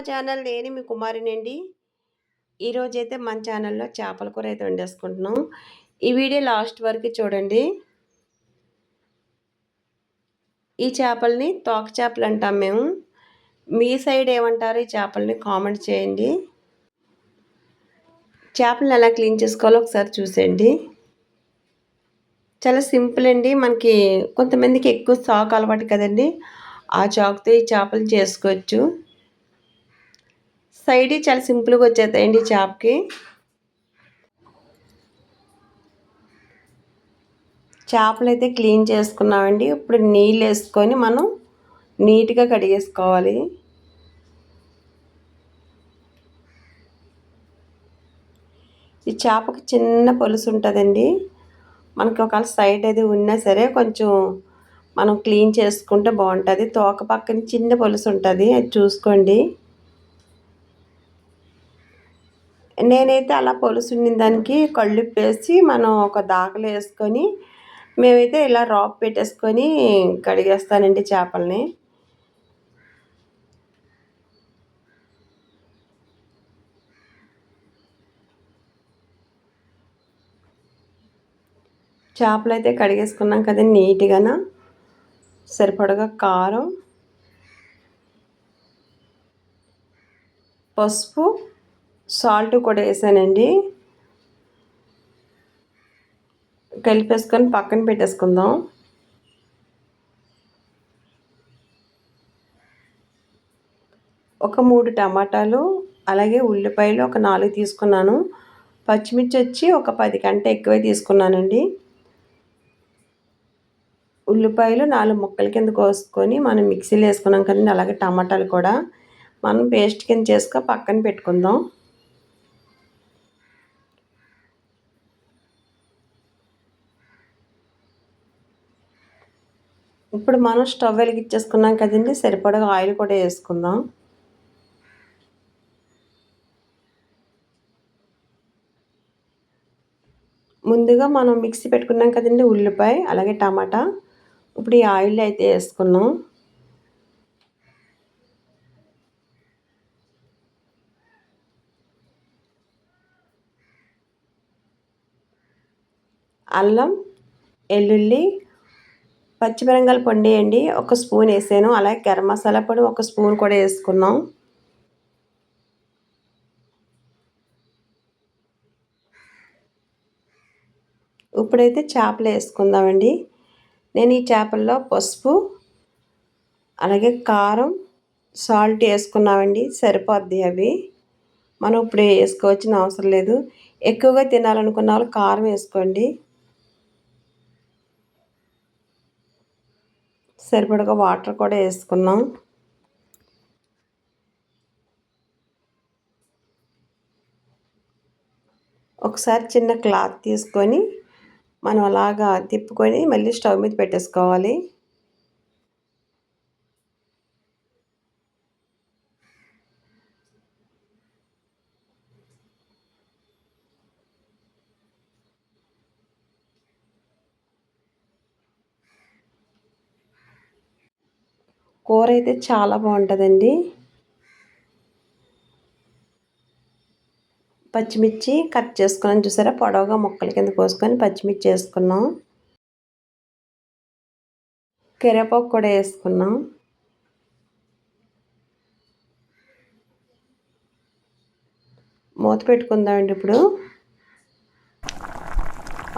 Channel నేను మీ కుమారినండి. ఈరోజైతే మన ఛానల్‌లో చేపల కూర అయితే వండేసుకుంటున్నాం. ఈ వీడియో లాస్ట్ వరకు చూడండి. ఈ చేపల్ని తోక చేపలు అంటాం మేము. మీ సైడ్ ఏమంటారు ఈ చేపల్ని కామెంట్ చేయండి. చేపలను ఎలా క్లీన్ చేసుకోవాలో ఒకసారి చూసేయండి. చాలా సింపుల్ అండి. మనకి కొంతమందికి ఎక్కువ చాకు అలవాటు కదండి. ఆ చాకుతో ఈ చేపలు చేసుకోవచ్చు. సైడ్ చాలా సింపుల్‌గా వచ్చేస్తాయండి ఈ చేపకి. చేపలైతే క్లీన్ చేసుకున్నామండి. ఇప్పుడు నీళ్ళు వేసుకొని మనం నీట్‌గా కడిగేసుకోవాలి. ఈ చేపకి చిన్న పొలుసు ఉంటుందండి. మనకి ఒకవేళ సైడ్ అది ఉన్నా సరే కొంచెం మనం క్లీన్ చేసుకుంటే బాగుంటుంది. తోక పక్కన చిన్న పొలుసు ఉంటుంది, అది చూసుకోండి. నేనైతే అలా పొలుసు ఉండిన దానికి కళ్ళుప్పు వేసి మనం ఒక దాకలో వేసుకొని మేమైతే ఇలా రాప్ పెట్టేసుకొని కడిగేస్తానండి చేపల్ని. చేపలు అయితే కడిగేసుకున్నాం కదండి నీట్‌గాన. సరిపడగా కారం, పసుపు, సాల్ట్ కూడా వేసానండి. కలిపేసుకొని పక్కన పెట్టేసుకుందాం. ఒక 3 టమాటాలు, అలాగే ఉల్లిపాయలు ఒక 4 తీసుకున్నాను. పచ్చిమిర్చి వచ్చి ఒక 10 కంటే ఎక్కువే తీసుకున్నానండి. ఉల్లిపాయలు 4 ముక్కల కింద కోసుకొని మనం మిక్సీలో వేసుకున్నాం కదండి. అలాగే టమాటాలు కూడా మనం పేస్ట్ కింద చేసుకొని పక్కన పెట్టుకుందాం. ఇప్పుడు మనం స్టవ్ వెలిగించేసుకున్నాం కదండి. సరిపడగా ఆయిల్ కూడా వేసుకుందాం. ముందుగా మనం మిక్సీ పెట్టుకున్నాం కదండి ఉల్లిపాయ అలాగే టమాటా. ఇప్పుడు ఈ ఆయిల్ అయితే వేసుకున్నాం. అల్లం, వెల్లుల్లి, పచ్చిమిరపకాయల పొడి అండి ఒక స్పూన్ వేసాను. అలాగే గరం మసాలా పొడి ఒక స్పూన్ కూడా వేసుకున్నాం. ఇప్పుడైతే చేపలు వేసుకుందామండి. నేను ఈ చేపల్లో పసుపు అలాగే కారం, సాల్ట్ వేసుకున్నామండి. సరిపోద్ది అవి. మనం ఇప్పుడు వేసుకోవాల్సిన అవసరం లేదు. ఎక్కువగా తినాలనుకున్న వాళ్ళు కారం వేసుకోండి. సరిపడగా వాటర్ కూడా వేసుకున్నాం. ఒకసారి చిన్న క్లాత్ తీసుకొని మనం అలాగా తిప్పుకొని మళ్ళీ స్టవ్ మీద పెట్టేసుకోవాలి. కూర అయితే చాలా బాగుంటుందండి. పచ్చిమిర్చి కట్ చేసుకున్నాను చూసారా, పొడవుగా ముక్కల కింద కోసుకొని పచ్చిమిర్చి వేసుకున్నాం. కరివేపాకు కూడా వేసుకున్నాం. మూత పెట్టుకుందామండి. ఇప్పుడు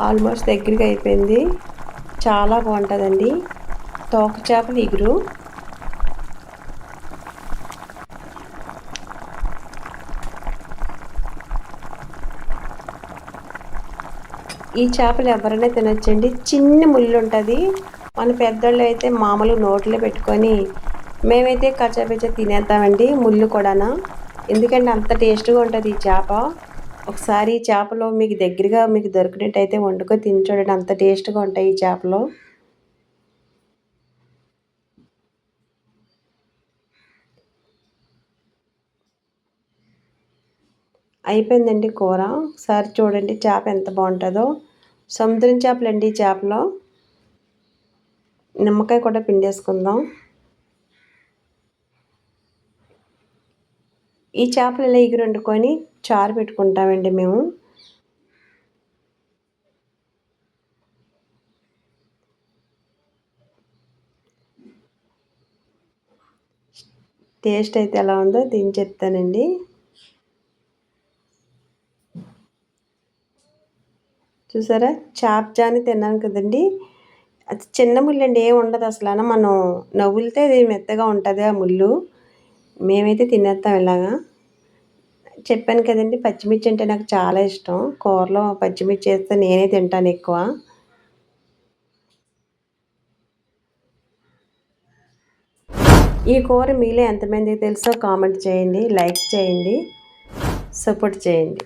ఆల్మోస్ట్ దగ్గరగా అయిపోయింది. చాలా బాగుంటుందండి తోక చేపల ఇగురు. ఈ చేపలు ఎవరైనా తినొచ్చండి. చిన్న ముళ్ళు ఉంటుంది. మన పెద్దోళ్ళు అయితే మామూలు నోట్లో పెట్టుకొని మేమైతే కచ్చాపిచ్చా తినేద్దామండి ముళ్ళు కూడాను. ఎందుకంటే అంత టేస్ట్గా ఉంటుంది ఈ చేప. ఒకసారి ఈ చేపలు మీకు దగ్గరగా మీకు దొరికినట్టయితే వండుకొని తిని చూడండి. అంత టేస్ట్గా ఉంటాయి ఈ చేపలు. అయిపోయిందండి కూర. ఒకసారి చూడండి చేప ఎంత బాగుంటుందో. సముద్రం చేపలండి ఈ చేపలు. నిమ్మకాయ కూడా పిండేసుకుందాం. ఈ చేపలు ఇలా ఎగురు వండుకొని చారు పెట్టుకుంటామండి మేము. టేస్ట్ అయితే ఎలా ఉందో దీన్ని చెప్తానండి. చూసారా చేప జాని తిన్నాను కదండి, అది చిన్న ముళ్ళు అండి, ఏమి ఉండదు అసలు. మనం నవ్వులితే అది మెత్తగా ఉంటుంది ఆ ముళ్ళు. మేమైతే తినేస్తాం ఇలాగా. చెప్పాను కదండి, పచ్చిమిర్చి అంటే నాకు చాలా ఇష్టం. కూరలో పచ్చిమిర్చి వేస్తే నేనే తింటాను ఎక్కువ. ఈ కూర మీలో ఎంతమందికి తెలుసో కామెంట్ చేయండి, లైక్ చేయండి, సపోర్ట్ చేయండి.